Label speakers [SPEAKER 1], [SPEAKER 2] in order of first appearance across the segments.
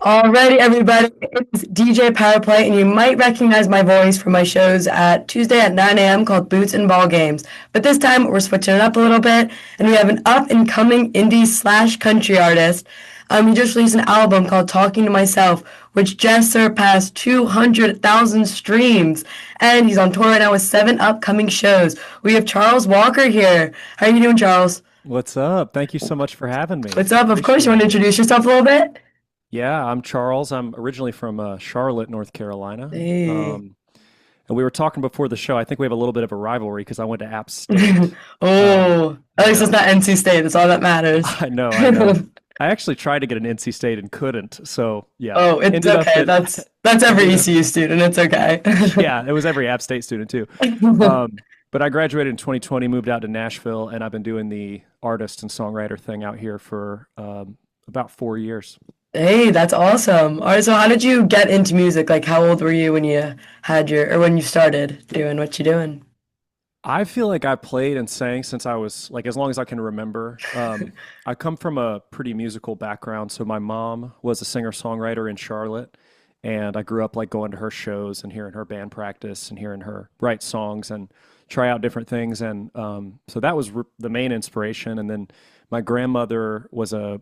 [SPEAKER 1] Alrighty, everybody, it's DJ PowerPlay, and you might recognize my voice from my shows at Tuesday at 9 a.m. called Boots and Ball Games. But this time we're switching it up a little bit, and we have an up and coming indie slash country artist. He just released an album called Talking to Myself, which just surpassed 200,000 streams, and he's on tour right now with 7 upcoming shows. We have Charles Walker here. How are you doing, Charles?
[SPEAKER 2] What's up? Thank you so much for having me.
[SPEAKER 1] What's up? Of course, you
[SPEAKER 2] Appreciate
[SPEAKER 1] want to
[SPEAKER 2] it.
[SPEAKER 1] introduce yourself a little bit?
[SPEAKER 2] Yeah, I'm Charles. I'm originally from Charlotte, North Carolina.
[SPEAKER 1] Hey.
[SPEAKER 2] Um, and we were talking before the show. I think we have a little bit of a rivalry because I went to App State. Um,
[SPEAKER 1] Oh, at
[SPEAKER 2] I
[SPEAKER 1] least it's
[SPEAKER 2] know.
[SPEAKER 1] not NC State. That's all that matters.
[SPEAKER 2] I know, I know. I actually tried to get an NC State and couldn't. So yeah,
[SPEAKER 1] Oh, it's
[SPEAKER 2] ended up
[SPEAKER 1] okay.
[SPEAKER 2] at
[SPEAKER 1] That's every
[SPEAKER 2] ended up.
[SPEAKER 1] ECU student. It's okay.
[SPEAKER 2] Yeah, it was every App State student too. But I graduated in 2020, moved out to Nashville, and I've been doing the artist and songwriter thing out here for about 4 years.
[SPEAKER 1] Hey, that's awesome. All right, so how did you get into music? Like, how old were you when you had your, or when you started doing what you doing?
[SPEAKER 2] I feel like I played and sang since I was like as long as I can remember. I come from a pretty musical background, so my mom was a singer-songwriter in Charlotte, and I grew up like going to her shows and hearing her band practice and hearing her write songs and try out different things. And so that was the main inspiration. And then my grandmother was a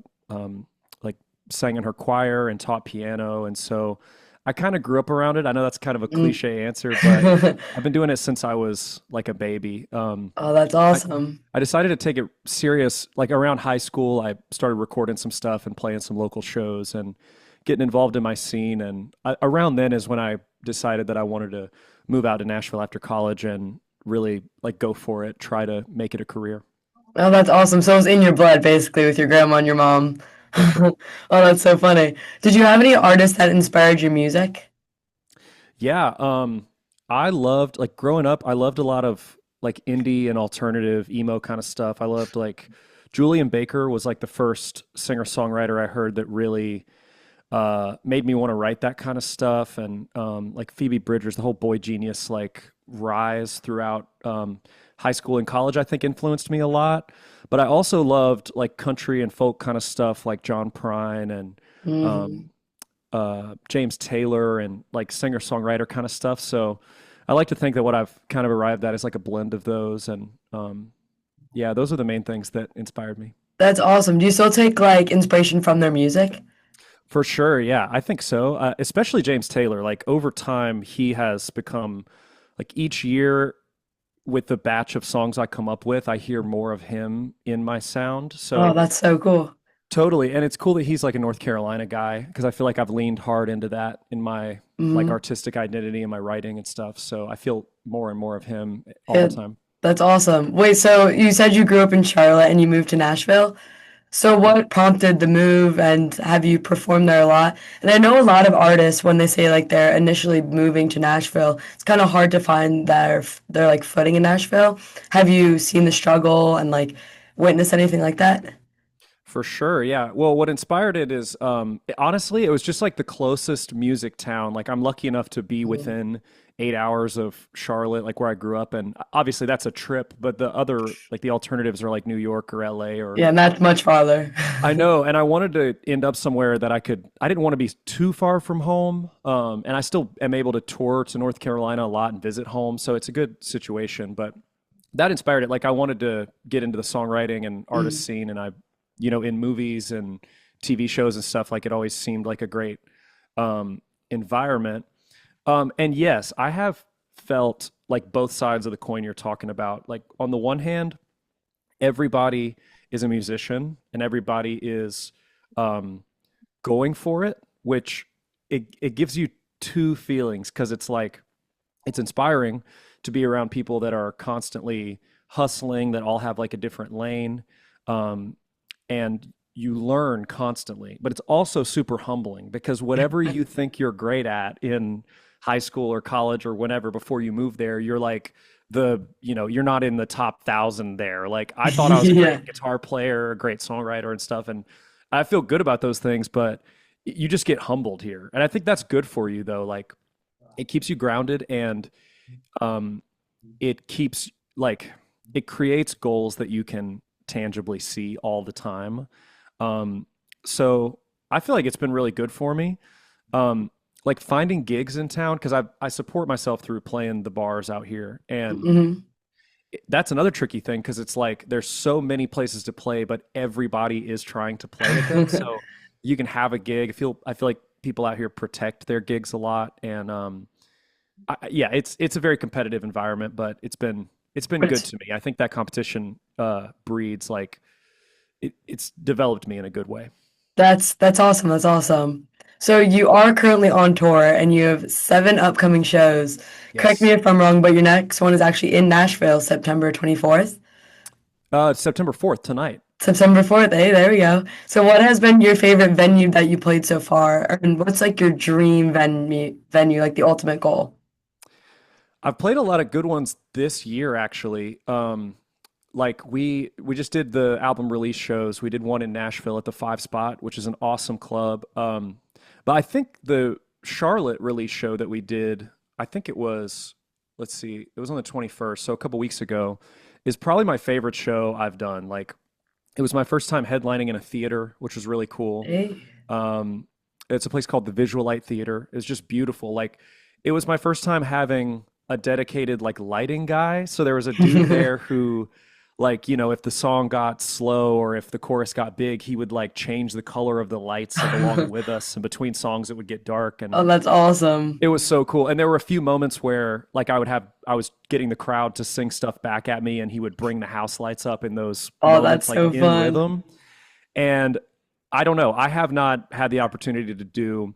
[SPEAKER 2] like sang in her choir and taught piano, and so I kind of grew up around it. I know that's kind of a
[SPEAKER 1] Mm.
[SPEAKER 2] cliche answer, but I've been doing it since I was like a baby.
[SPEAKER 1] Oh, that's
[SPEAKER 2] I
[SPEAKER 1] awesome.
[SPEAKER 2] I decided to take it serious like around high school. I started recording some stuff and playing some local shows and getting involved in my scene. And around then is when I decided that I wanted to move out to Nashville after college and really like go for it, try to make it a career.
[SPEAKER 1] Oh, that's awesome. So it was in your blood, basically, with your grandma and your mom.
[SPEAKER 2] For sure.
[SPEAKER 1] Oh, that's so funny. Did you have any artists that inspired your music?
[SPEAKER 2] Yeah, I loved like growing up, I loved a lot of like indie and alternative emo kind of stuff. I loved like Julian Baker was like the first singer-songwriter I heard that really made me want to write that kind of stuff. And like Phoebe Bridgers, the whole boy genius like rise throughout high school and college, I think influenced me a lot. But I also loved like country and folk kind of stuff like John Prine and
[SPEAKER 1] Hmm.
[SPEAKER 2] um, James Taylor and like singer songwriter kind of stuff. So I like to think that what I've kind of arrived at is like a blend of those. And yeah, those are the main things that inspired me.
[SPEAKER 1] That's awesome. Do you still take like inspiration from their music?
[SPEAKER 2] For sure, yeah, I think so. Especially James Taylor. Like over time, he has become like each year with the batch of songs I come up with, I hear more of him in my sound.
[SPEAKER 1] Oh,
[SPEAKER 2] So
[SPEAKER 1] that's so cool.
[SPEAKER 2] totally, and it's cool that he's like a North Carolina guy because I feel like I've leaned hard into that in my like
[SPEAKER 1] Hmm.
[SPEAKER 2] artistic identity and my writing and stuff. So I feel more and more of him all the
[SPEAKER 1] Yeah,
[SPEAKER 2] time.
[SPEAKER 1] that's awesome. Wait, so you said you grew up in Charlotte and you moved to Nashville. So
[SPEAKER 2] Yeah.
[SPEAKER 1] what prompted the move and have you performed there a lot? And I know a lot of artists when they say like they're initially moving to Nashville, it's kind of hard to find their like footing in Nashville. Have you seen the struggle and like witnessed anything like that?
[SPEAKER 2] For sure, yeah. Well, what inspired it is honestly, it was just like the closest music town. Like I'm lucky enough to be
[SPEAKER 1] Mm.
[SPEAKER 2] within 8 hours of Charlotte, like where I grew up, and obviously that's a trip. But the other, like the alternatives, are like New York or LA or
[SPEAKER 1] Yeah, not much farther.
[SPEAKER 2] I know, and I wanted to end up somewhere that I could. I didn't want to be too far from home, and I still am able to tour to North Carolina a lot and visit home, so it's a good situation. But that inspired it. Like I wanted to get into the songwriting and artist
[SPEAKER 1] Mm.
[SPEAKER 2] scene, and in movies and TV shows and stuff, like it always seemed like a great environment. And yes, I have felt like both sides of the coin you're talking about. Like on the one hand, everybody is a musician and everybody is um, going for it, which it gives you two feelings because it's like it's inspiring to be around people that are constantly hustling, that all have like a different lane, um, and you learn constantly. But it's also super humbling because whatever you think you're great at in high school or college or whenever before you move there, you're like you're not in the top 1,000 there. Like I thought I was a
[SPEAKER 1] Yeah.
[SPEAKER 2] great guitar player, a great songwriter and stuff, and I feel good about those things, but you just get humbled here. And I think that's good for you though. Like it keeps you grounded and um, it keeps like it creates goals that you can tangibly see all the time. Um, so I feel like it's been really good for me. Um, like finding gigs in town because I support myself through playing the bars out here, and
[SPEAKER 1] Hmm.
[SPEAKER 2] that's another tricky thing because it's like there's so many places to play, but everybody is trying to play at them. So you can have a gig. I feel like people out here protect their gigs a lot, and yeah, it's a very competitive environment, but it's been
[SPEAKER 1] But
[SPEAKER 2] good
[SPEAKER 1] it's
[SPEAKER 2] to me. I think that competition breeds like it's developed me in a good way.
[SPEAKER 1] that's awesome. That's awesome. So you are currently on tour and you have 7 upcoming shows. Correct me
[SPEAKER 2] Yes.
[SPEAKER 1] if I'm wrong, but your next one is actually in Nashville, September 24th.
[SPEAKER 2] It's September 4th tonight.
[SPEAKER 1] September 4th. Hey, there we go. So what has been your favorite venue that you played so far? And what's like your dream venue, like the ultimate goal?
[SPEAKER 2] I've played a lot of good ones this year, actually. Like we just did the album release shows. We did one in Nashville at the Five Spot, which is an awesome club. But I think the Charlotte release show that we did, I think it was, let's see, it was on the 21st, so a couple weeks ago, is probably my favorite show I've done. Like it was my first time headlining in a theater, which was really cool.
[SPEAKER 1] Hey.
[SPEAKER 2] Um, it's a place called the Visual Light Theater. It's just beautiful. Like it was my first time having a dedicated like lighting guy. So there was a dude there who like, if the song got slow or if the chorus got big, he would like change the color of the lights like along with us. And between songs it would get dark and
[SPEAKER 1] Oh, that's awesome.
[SPEAKER 2] it was so cool. And there were a few moments where like I was getting the crowd to sing stuff back at me and he would bring the house lights up in those
[SPEAKER 1] Oh, that's
[SPEAKER 2] moments like
[SPEAKER 1] so
[SPEAKER 2] in
[SPEAKER 1] fun.
[SPEAKER 2] rhythm. And I don't know. I have not had the opportunity to do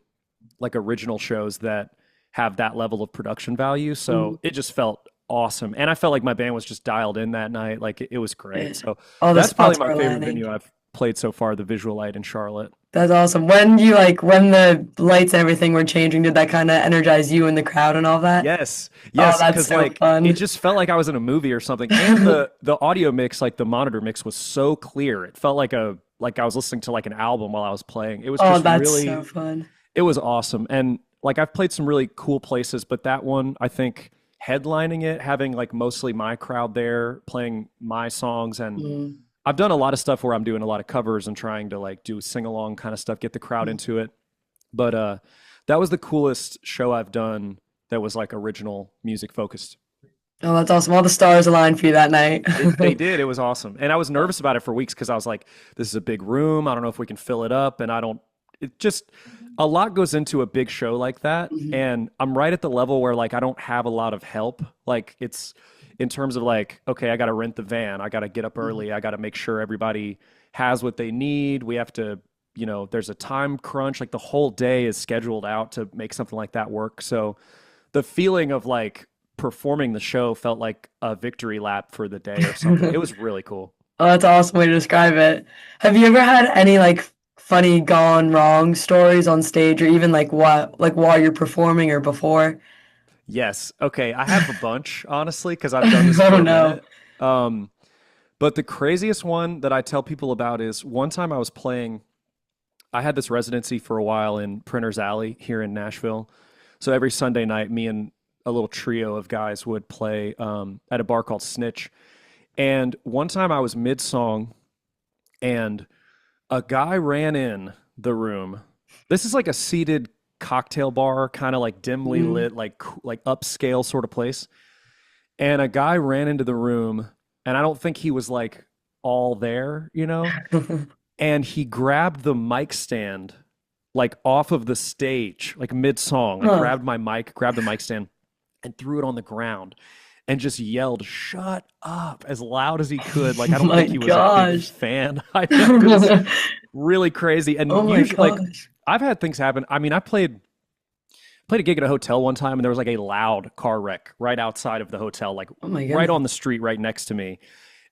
[SPEAKER 2] like original shows that have that level of production value.
[SPEAKER 1] Mm.
[SPEAKER 2] So it just felt awesome. And I felt like my band was just dialed in that night. Like it was great.
[SPEAKER 1] Yeah.
[SPEAKER 2] So
[SPEAKER 1] All the
[SPEAKER 2] that's probably
[SPEAKER 1] spots
[SPEAKER 2] my
[SPEAKER 1] were
[SPEAKER 2] favorite
[SPEAKER 1] aligning.
[SPEAKER 2] venue I've played so far, the Visual Light in Charlotte.
[SPEAKER 1] That's awesome. When the lights and everything were changing, did that kind of energize you and the crowd and all that?
[SPEAKER 2] Yes.
[SPEAKER 1] Oh,
[SPEAKER 2] Yes,
[SPEAKER 1] that's
[SPEAKER 2] because
[SPEAKER 1] so
[SPEAKER 2] like it
[SPEAKER 1] fun.
[SPEAKER 2] just felt like I was in a movie or something. And the audio mix, like the monitor mix was so clear. It felt like I was listening to like an album while I was playing. It was
[SPEAKER 1] Oh,
[SPEAKER 2] just
[SPEAKER 1] that's so
[SPEAKER 2] really
[SPEAKER 1] fun.
[SPEAKER 2] it was awesome. And like I've played some really cool places, but that one, I think headlining it, having like mostly my crowd there playing my songs, and
[SPEAKER 1] Mm.
[SPEAKER 2] I've done a lot of stuff where I'm doing a lot of covers and trying to like do sing along kind of stuff, get the crowd into it. But that was the coolest show I've done that was like original music focused.
[SPEAKER 1] Oh, that's awesome. All the stars aligned for you that night.
[SPEAKER 2] They did. It was awesome. And I was nervous about it for weeks because I was like, this is a big room. I don't know if we can fill it up. And I don't, it just, a lot goes into a big show like that.
[SPEAKER 1] Mhm.
[SPEAKER 2] And I'm right at the level where like I don't have a lot of help. Like it's in terms of like, okay, I got to rent the van. I got to get up
[SPEAKER 1] Mhm.
[SPEAKER 2] early. I got to make sure everybody has what they need. We have to, there's a time crunch. Like the whole day is scheduled out to make something like that work. So the feeling of like performing the show felt like a victory lap for the day or something. It was really cool.
[SPEAKER 1] Oh, that's an awesome way to describe it. Have you ever had any like funny gone wrong stories on stage or even like while you're performing or before?
[SPEAKER 2] Yes. Okay. I have a bunch, honestly, because I've done this
[SPEAKER 1] Oh
[SPEAKER 2] for a
[SPEAKER 1] no.
[SPEAKER 2] minute. Um, but the craziest one that I tell people about is one time I was playing, I had this residency for a while in Printer's Alley here in Nashville. So every Sunday night, me and a little trio of guys would play at a bar called Snitch. And one time I was mid song and a guy ran in the room. This is like a seated cocktail bar, kind of like dimly
[SPEAKER 1] Mhm.
[SPEAKER 2] lit, like upscale sort of place. And a guy ran into the room, and I don't think he was like all there, and he grabbed the mic stand like off of the stage, like mid song, like
[SPEAKER 1] Huh.
[SPEAKER 2] grabbed my mic, grabbed the mic stand, and threw it on the ground and just yelled, "Shut up," as loud as he could. Like, I
[SPEAKER 1] Oh
[SPEAKER 2] don't
[SPEAKER 1] my
[SPEAKER 2] think he was a big
[SPEAKER 1] gosh.
[SPEAKER 2] fan. I know it was really crazy.
[SPEAKER 1] Oh
[SPEAKER 2] And
[SPEAKER 1] my
[SPEAKER 2] usually, like,
[SPEAKER 1] gosh.
[SPEAKER 2] I've had things happen. I mean, I played a gig at a hotel one time and there was like a loud car wreck right outside of the hotel, like
[SPEAKER 1] Oh my
[SPEAKER 2] right
[SPEAKER 1] goodness.
[SPEAKER 2] on the street right next to me.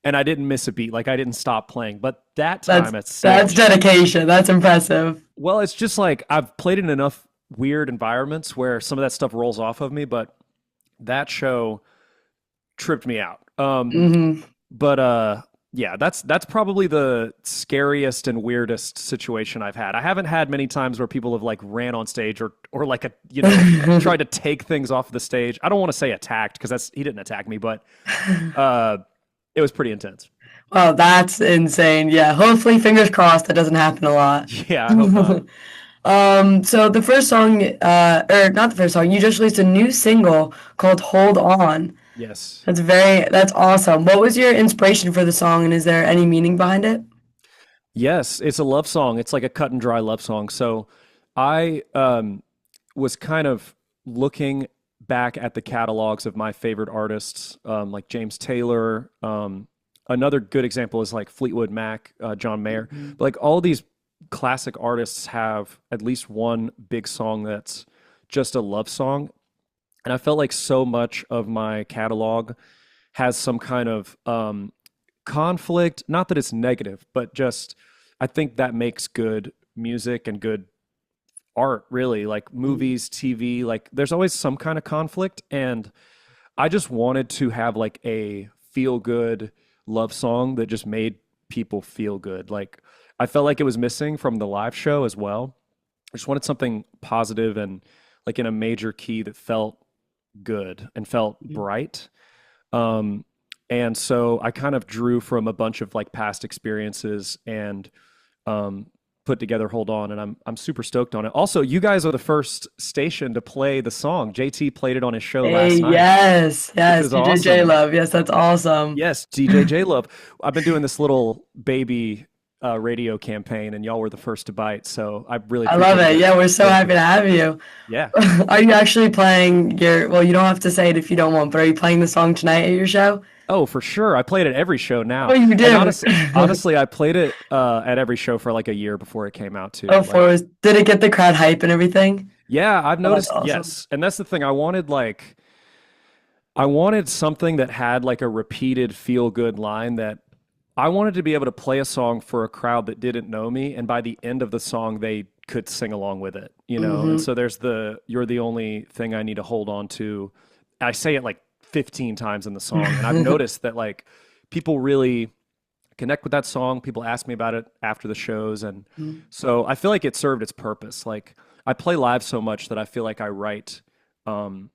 [SPEAKER 2] And I didn't miss a beat. Like I didn't stop playing. But that
[SPEAKER 1] That's
[SPEAKER 2] time at
[SPEAKER 1] that's
[SPEAKER 2] Snitch,
[SPEAKER 1] dedication. That's impressive.
[SPEAKER 2] well, it's just like I've played in enough weird environments where some of that stuff rolls off of me, but that show tripped me out.
[SPEAKER 1] Hmm.
[SPEAKER 2] But yeah, that's probably the scariest and weirdest situation I've had. I haven't had many times where people have like ran on stage or like tried to take things off the stage. I don't want to say attacked because that's he didn't attack me, but uh it was pretty intense.
[SPEAKER 1] Wow, that's insane. Yeah, hopefully, fingers crossed, that doesn't happen a lot.
[SPEAKER 2] Yeah, I hope not.
[SPEAKER 1] So the first song, or not the first song, you just released a new single called "Hold On."
[SPEAKER 2] Yes.
[SPEAKER 1] That's awesome. What was your inspiration for the song, and is there any meaning behind it?
[SPEAKER 2] Yes, it's a love song. It's like a cut and dry love song. So I was kind of looking back at the catalogs of my favorite artists, like James Taylor. Another good example is like Fleetwood Mac, John Mayer.
[SPEAKER 1] Mhm.
[SPEAKER 2] But like all these classic artists have at least one big song that's just a love song. And I felt like so much of my catalog has some kind of conflict. Not that it's negative, but just I think that makes good music and good art, really. Like movies, TV, like there's always some kind of conflict. And I just wanted to have like a feel good love song that just made people feel good. Like I felt like it was missing from the live show as well. I just wanted something positive and like in a major key that felt good and felt bright. Um, and so I kind of drew from a bunch of like past experiences and um, put together Hold On, and I'm super stoked on it. Also, you guys are the first station to play the song. JT played it on his show
[SPEAKER 1] Hey,
[SPEAKER 2] last night,
[SPEAKER 1] yes,
[SPEAKER 2] which
[SPEAKER 1] yes,
[SPEAKER 2] is
[SPEAKER 1] DJ J
[SPEAKER 2] awesome.
[SPEAKER 1] Love. Yes, that's awesome.
[SPEAKER 2] Yes, DJ J Love. I've been doing this little baby radio campaign, and y'all were the first to bite. So I really
[SPEAKER 1] I love
[SPEAKER 2] appreciate you
[SPEAKER 1] it.
[SPEAKER 2] guys
[SPEAKER 1] Yeah, we're so
[SPEAKER 2] doing
[SPEAKER 1] happy
[SPEAKER 2] this.
[SPEAKER 1] to have you.
[SPEAKER 2] Yeah.
[SPEAKER 1] Are you actually playing well, you don't have to say it if you don't want, but are you playing the song tonight at your show?
[SPEAKER 2] Oh, for sure. I played it every show
[SPEAKER 1] Oh,
[SPEAKER 2] now,
[SPEAKER 1] you
[SPEAKER 2] and
[SPEAKER 1] do.
[SPEAKER 2] honestly, I played it at every show for like a year before it came out too.
[SPEAKER 1] Oh,
[SPEAKER 2] Like,
[SPEAKER 1] did it get the crowd hype and everything?
[SPEAKER 2] yeah, I've
[SPEAKER 1] Oh, that's
[SPEAKER 2] noticed.
[SPEAKER 1] awesome.
[SPEAKER 2] Yes, and that's the thing. I wanted something that had like a repeated feel good line that I wanted to be able to play a song for a crowd that didn't know me, and by the end of the song, they could sing along with it, you know? And
[SPEAKER 1] Hmm.
[SPEAKER 2] so there's you're the only thing I need to hold on to. I say it like 15 times in the song, and I've noticed that like people really connect with that song. People ask me about it after the shows. And so I feel like it served its purpose. Like I play live so much that I feel like I write, um,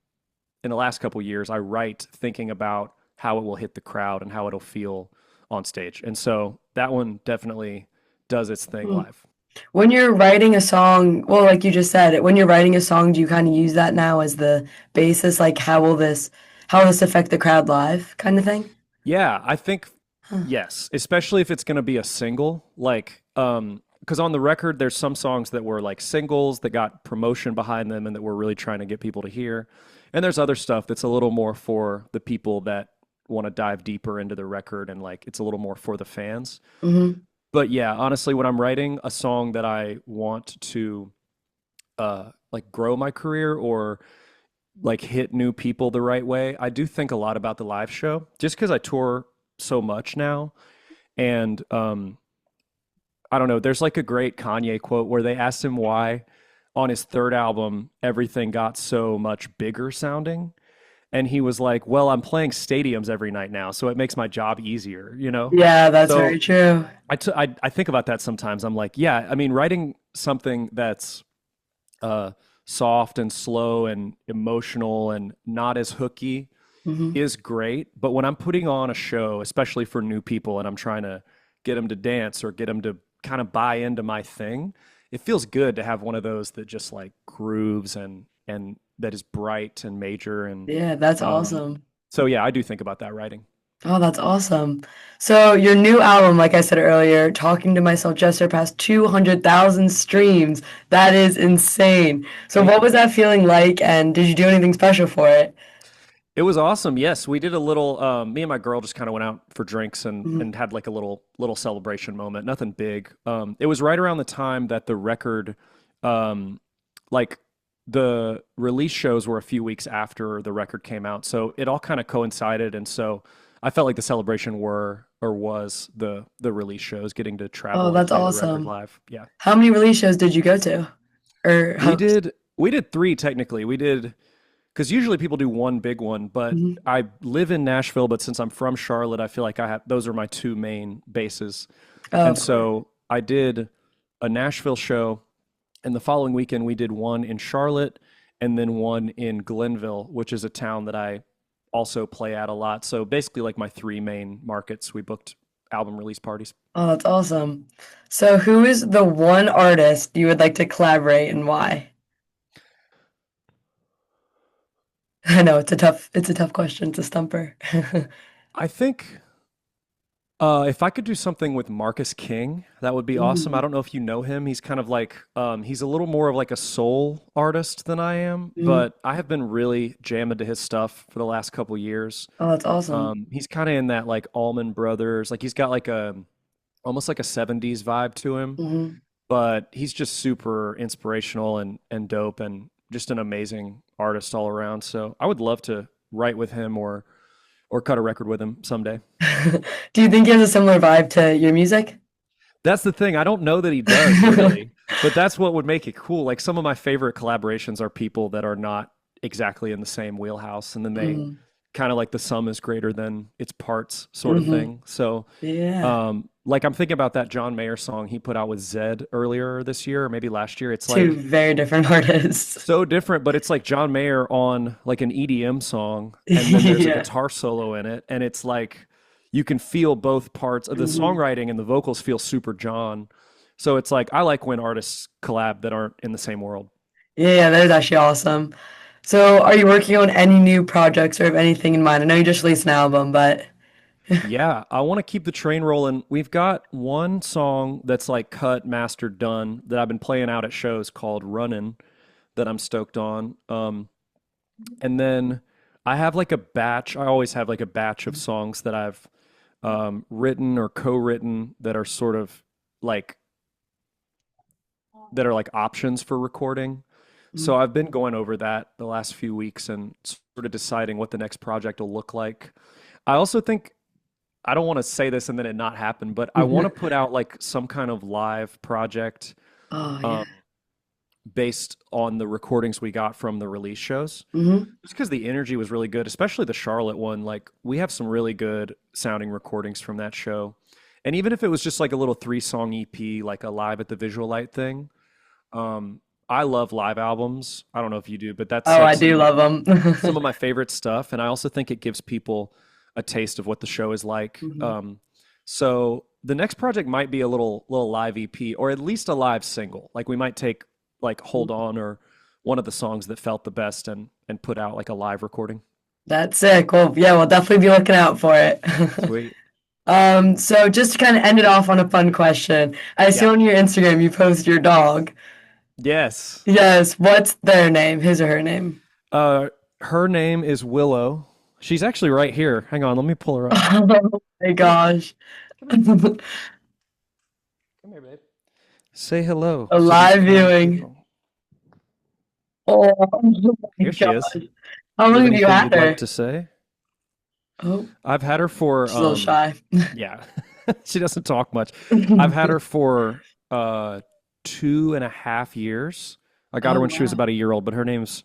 [SPEAKER 2] in the last couple years, I write thinking about how it will hit the crowd and how it'll feel on stage. And so that one definitely does its thing live.
[SPEAKER 1] When you're writing a song, well, like you just said, when you're writing a song, do you kind of use that now as the basis? Like, how will this affect the crowd live kind of thing?
[SPEAKER 2] Yeah, I think
[SPEAKER 1] Huh.
[SPEAKER 2] yes, especially if it's going to be a single. Like, because on the record, there's some songs that were like singles that got promotion behind them and that we're really trying to get people to hear. And there's other stuff that's a little more for the people that want to dive deeper into the record and like it's a little more for the fans.
[SPEAKER 1] Hmm.
[SPEAKER 2] But yeah, honestly, when I'm writing a song that I want to like grow my career or like hit new people the right way, I do think a lot about the live show just because I tour so much now. And I don't know, there's like a great Kanye quote where they asked him why on his third album everything got so much bigger sounding. And he was like, well, I'm playing stadiums every night now, so it makes my job easier, you know?
[SPEAKER 1] Yeah, that's
[SPEAKER 2] So
[SPEAKER 1] very true.
[SPEAKER 2] I think about that sometimes. I'm like, yeah, I mean, writing something that's uh, soft and slow and emotional and not as hooky
[SPEAKER 1] Hmm.
[SPEAKER 2] is great. But when I'm putting on a show, especially for new people, and I'm trying to get them to dance or get them to kind of buy into my thing, it feels good to have one of those that just like grooves and that is bright and major and
[SPEAKER 1] Yeah, that's
[SPEAKER 2] um,
[SPEAKER 1] awesome.
[SPEAKER 2] so yeah, I do think about that writing.
[SPEAKER 1] Oh, that's awesome. So your new album, like I said earlier, Talking to Myself just surpassed 200,000 streams. That is insane. So
[SPEAKER 2] Thank
[SPEAKER 1] what was
[SPEAKER 2] you.
[SPEAKER 1] that feeling like, and did you do anything special for it?
[SPEAKER 2] It was awesome. Yes, we did a little. Me and my girl just kind of went out for drinks
[SPEAKER 1] Mhm.
[SPEAKER 2] and had like a little celebration moment. Nothing big. It was right around the time that the record, um, like the release shows were a few weeks after the record came out, so it all kind of coincided. And so I felt like the celebration were or was the release shows, getting to
[SPEAKER 1] Oh,
[SPEAKER 2] travel and
[SPEAKER 1] that's
[SPEAKER 2] play the record
[SPEAKER 1] awesome.
[SPEAKER 2] live. Yeah.
[SPEAKER 1] How many release shows did you go to? Or
[SPEAKER 2] We
[SPEAKER 1] how?
[SPEAKER 2] did we did three technically. We did because usually people do one big one, but
[SPEAKER 1] Mhm.
[SPEAKER 2] I live in Nashville, but since I'm from Charlotte, I feel like I have those are my two main bases.
[SPEAKER 1] Oh,
[SPEAKER 2] And
[SPEAKER 1] of course.
[SPEAKER 2] so I did a Nashville show, and the following weekend we did one in Charlotte and then one in Glenville, which is a town that I also play at a lot. So basically, like my three main markets, we booked album release parties.
[SPEAKER 1] Oh, that's awesome. So who is the one artist you would like to collaborate and why? I know it's a tough question. It's a stumper.
[SPEAKER 2] I think if I could do something with Marcus King, that would be awesome. I
[SPEAKER 1] Mm,
[SPEAKER 2] don't know if you know him. He's kind of like he's a little more of like a soul artist than I am,
[SPEAKER 1] mm.
[SPEAKER 2] but I have been really jamming to his stuff for the last couple years.
[SPEAKER 1] Oh, that's awesome.
[SPEAKER 2] He's kind of in that like Allman Brothers, like he's got like a almost like a 70s vibe to him,
[SPEAKER 1] Hmm.
[SPEAKER 2] but he's just super inspirational and dope and just an amazing artist all around. So I would love to write with him or cut a record with him someday.
[SPEAKER 1] Do you think he has a similar vibe to your music?
[SPEAKER 2] That's the thing. I don't know that he does really, but that's what would make it cool. Like some of my favorite collaborations are people that are not exactly in the same wheelhouse, and then they
[SPEAKER 1] Hmm.
[SPEAKER 2] kind of like the sum is greater than its parts sort of
[SPEAKER 1] Hmm.
[SPEAKER 2] thing. So,
[SPEAKER 1] Yeah.
[SPEAKER 2] like I'm thinking about that John Mayer song he put out with Zed earlier this year, or maybe last year. It's
[SPEAKER 1] Two
[SPEAKER 2] like
[SPEAKER 1] very different artists.
[SPEAKER 2] so different, but it's like John Mayer on like an EDM song, and then there's a
[SPEAKER 1] Yeah.
[SPEAKER 2] guitar solo in it, and it's like you can feel both parts of the
[SPEAKER 1] Hmm.
[SPEAKER 2] songwriting and the vocals feel super John. So it's like I like when artists collab that aren't in the same world.
[SPEAKER 1] Yeah, yeah, that is actually awesome. So, are you working on any new projects or have anything in mind? I know you just released an album, but
[SPEAKER 2] Yeah, I want to keep the train rolling. We've got one song that's like cut, mastered, done that I've been playing out at shows called Runnin' that I'm stoked on. And then I have like a batch. I always have like a batch of songs that I've written or co-written that are sort of like that are like options for recording. So I've been going over that the last few weeks and sort of deciding what the next project will look like. I also think I don't want to say this and then it not happen, but I want to put out like some kind of live project
[SPEAKER 1] oh yeah.
[SPEAKER 2] um, based on the recordings we got from the release shows.
[SPEAKER 1] Hmm.
[SPEAKER 2] Just because the energy was really good, especially the Charlotte one. Like we have some really good sounding recordings from that show. And even if it was just like a little 3 song EP, like a live at the Visual Light thing, um, I love live albums. I don't know if you do, but that's
[SPEAKER 1] Oh,
[SPEAKER 2] like
[SPEAKER 1] I do love
[SPEAKER 2] some
[SPEAKER 1] them.
[SPEAKER 2] of my favorite stuff. And I also think it gives people a taste of what the show is like. So the next project might be a little live EP or at least a live single. Like we might take like Hold On or one of the songs that felt the best and put out like a live recording.
[SPEAKER 1] That's sick. Well, yeah, we'll definitely be looking out for it.
[SPEAKER 2] Sweet.
[SPEAKER 1] So just to kind of end it off on a fun question, I see
[SPEAKER 2] Yeah.
[SPEAKER 1] on your Instagram you post your dog.
[SPEAKER 2] Yes.
[SPEAKER 1] Yes, what's their name? His or her name?
[SPEAKER 2] Uh, her name is Willow. She's actually right here. Hang on, let me pull her up.
[SPEAKER 1] Oh my gosh.
[SPEAKER 2] Come here, babe. Say hello
[SPEAKER 1] A
[SPEAKER 2] to these
[SPEAKER 1] live
[SPEAKER 2] kind
[SPEAKER 1] viewing.
[SPEAKER 2] people.
[SPEAKER 1] Oh my
[SPEAKER 2] Here she is.
[SPEAKER 1] gosh. How
[SPEAKER 2] You have
[SPEAKER 1] long have you
[SPEAKER 2] anything
[SPEAKER 1] had
[SPEAKER 2] you'd like
[SPEAKER 1] her?
[SPEAKER 2] to say?
[SPEAKER 1] Oh,
[SPEAKER 2] I've had her for
[SPEAKER 1] she's a little shy.
[SPEAKER 2] yeah. She doesn't talk much. I've had her for 2.5 years. I got her
[SPEAKER 1] Oh
[SPEAKER 2] when she was
[SPEAKER 1] wow.
[SPEAKER 2] about a year old, but her name's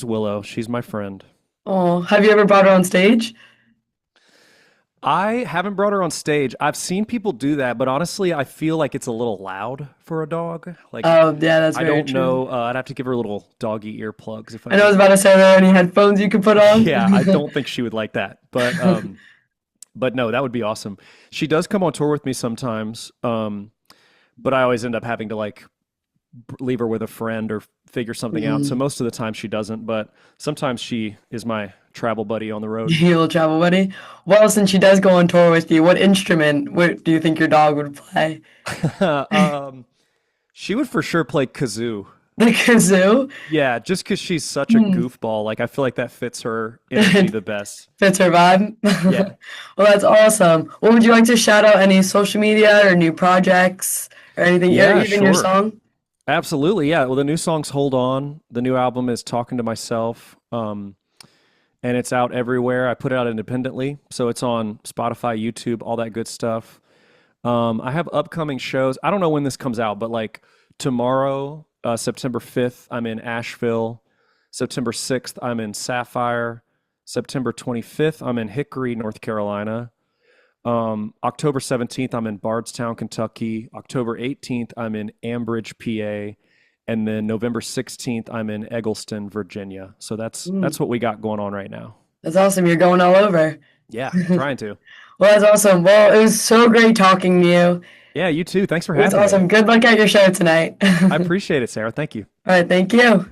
[SPEAKER 2] Willow. She's my friend.
[SPEAKER 1] Oh, have you ever brought her on stage?
[SPEAKER 2] I haven't brought her on stage. I've seen people do that, but honestly, I feel like it's a little loud for a dog. Like,
[SPEAKER 1] Oh, yeah, that's
[SPEAKER 2] I
[SPEAKER 1] very
[SPEAKER 2] don't
[SPEAKER 1] true.
[SPEAKER 2] know. I'd have to give her little doggy earplugs if I
[SPEAKER 1] I know I was
[SPEAKER 2] did
[SPEAKER 1] about
[SPEAKER 2] that.
[SPEAKER 1] to say, are there any headphones you could put
[SPEAKER 2] Yeah, I
[SPEAKER 1] on?
[SPEAKER 2] don't think she would like that. But no, that would be awesome. She does come on tour with me sometimes. But I always end up having to like leave her with a friend or figure something out. So
[SPEAKER 1] Mhm.
[SPEAKER 2] most of the time she doesn't, but sometimes she is my travel buddy on the road.
[SPEAKER 1] Your little travel buddy. Well, since she does go on tour with you, what instrument do you think your dog would play?
[SPEAKER 2] um, she would for sure play kazoo.
[SPEAKER 1] The kazoo?
[SPEAKER 2] Yeah, just because she's such a
[SPEAKER 1] Hmm.
[SPEAKER 2] goofball. Like I feel like that fits her energy the best.
[SPEAKER 1] Fits her vibe.
[SPEAKER 2] Yeah.
[SPEAKER 1] Well, that's awesome. Well, would you like to shout out any social media or new projects or anything, or
[SPEAKER 2] Yeah,
[SPEAKER 1] even your
[SPEAKER 2] sure.
[SPEAKER 1] song?
[SPEAKER 2] Absolutely. Yeah. Well, the new song's Hold On. The new album is Talking to Myself. And it's out everywhere. I put it out independently. So it's on Spotify, YouTube, all that good stuff. I have upcoming shows. I don't know when this comes out, but like tomorrow, September 5th, I'm in Asheville. September 6th, I'm in Sapphire. September 25th, I'm in Hickory, North Carolina. October 17th, I'm in Bardstown, Kentucky. October 18th, I'm in Ambridge, PA. And then November 16th, I'm in Eggleston, Virginia. So that's
[SPEAKER 1] Mm.
[SPEAKER 2] what we got going on right now.
[SPEAKER 1] That's awesome. You're going all over.
[SPEAKER 2] Yeah, trying to.
[SPEAKER 1] Well, that's awesome. Well, it was so great talking to you.
[SPEAKER 2] Yeah, you too. Thanks for
[SPEAKER 1] It was
[SPEAKER 2] having me.
[SPEAKER 1] awesome. Good luck at your show tonight.
[SPEAKER 2] I
[SPEAKER 1] All
[SPEAKER 2] appreciate it, Sarah. Thank you.
[SPEAKER 1] right, thank you.